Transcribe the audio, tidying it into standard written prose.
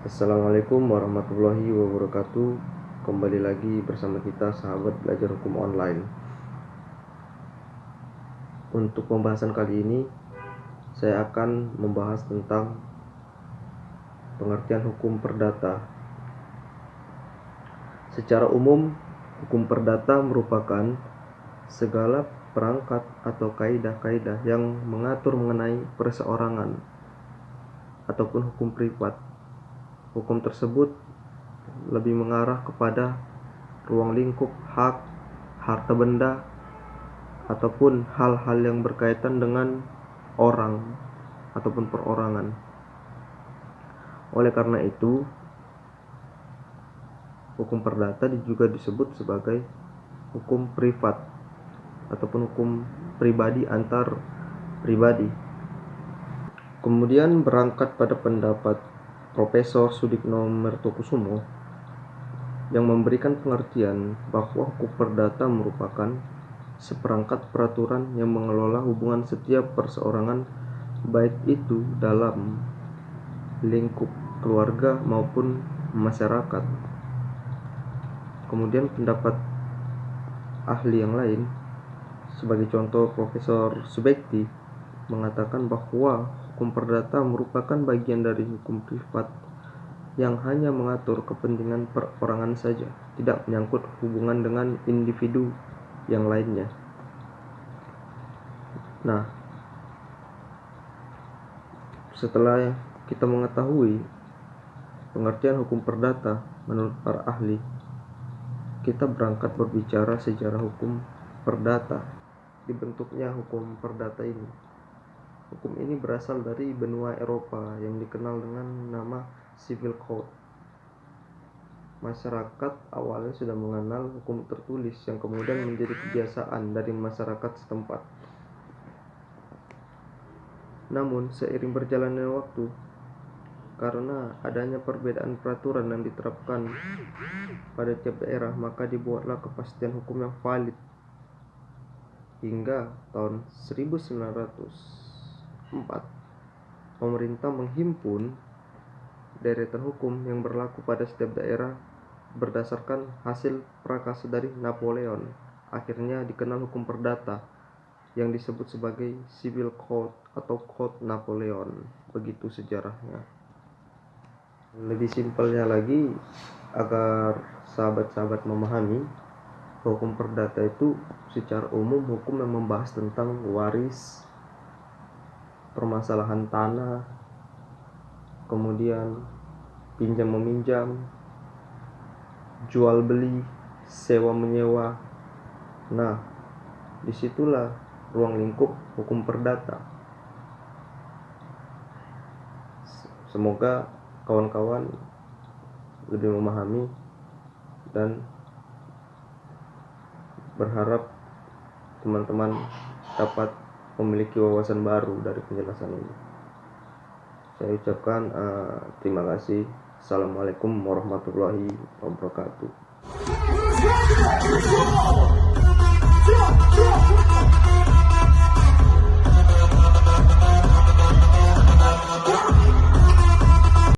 Assalamualaikum warahmatullahi wabarakatuh. Kembali lagi bersama kita sahabat belajar hukum online. Untuk pembahasan kali ini saya akan membahas tentang pengertian hukum perdata. Secara umum, hukum perdata merupakan segala perangkat atau kaidah-kaidah yang mengatur mengenai perseorangan ataupun hukum privat. Hukum tersebut lebih mengarah kepada ruang lingkup hak, harta benda, ataupun hal-hal yang berkaitan dengan orang ataupun perorangan. Oleh karena itu, hukum perdata juga disebut sebagai hukum privat ataupun hukum pribadi antar pribadi. Kemudian berangkat pada pendapat Profesor Sudikno Mertokusumo yang memberikan pengertian bahwa hukum perdata merupakan seperangkat peraturan yang mengelola hubungan setiap perseorangan, baik itu dalam lingkup keluarga maupun masyarakat. Kemudian pendapat ahli yang lain, sebagai contoh Profesor Subekti, mengatakan bahwa hukum perdata merupakan bagian dari hukum privat yang hanya mengatur kepentingan perorangan saja, tidak menyangkut hubungan dengan individu yang lainnya. Nah, setelah kita mengetahui pengertian hukum perdata menurut para ahli, kita berangkat berbicara sejarah hukum perdata. Dibentuknya hukum perdata ini. Hukum ini berasal dari benua Eropa yang dikenal dengan nama Civil Code. Masyarakat awalnya sudah mengenal hukum tertulis yang kemudian menjadi kebiasaan dari masyarakat setempat. Namun, seiring berjalannya waktu, karena adanya perbedaan peraturan yang diterapkan pada tiap daerah, maka dibuatlah kepastian hukum yang valid. Hingga tahun 1904, pemerintah menghimpun deretan hukum yang berlaku pada setiap daerah berdasarkan hasil prakarsa dari Napoleon. Akhirnya dikenal hukum perdata yang disebut sebagai Civil Code atau Code Napoleon. Begitu sejarahnya. Lebih simpelnya lagi, agar sahabat-sahabat memahami, hukum perdata itu secara umum hukum yang membahas tentang waris, permasalahan tanah, kemudian pinjam meminjam, jual beli, sewa menyewa. Nah, disitulah ruang lingkup hukum perdata. Semoga kawan-kawan lebih memahami dan berharap teman-teman dapat memiliki wawasan baru dari penjelasan ini. Saya ucapkan terima kasih. Assalamualaikum warahmatullahi wabarakatuh.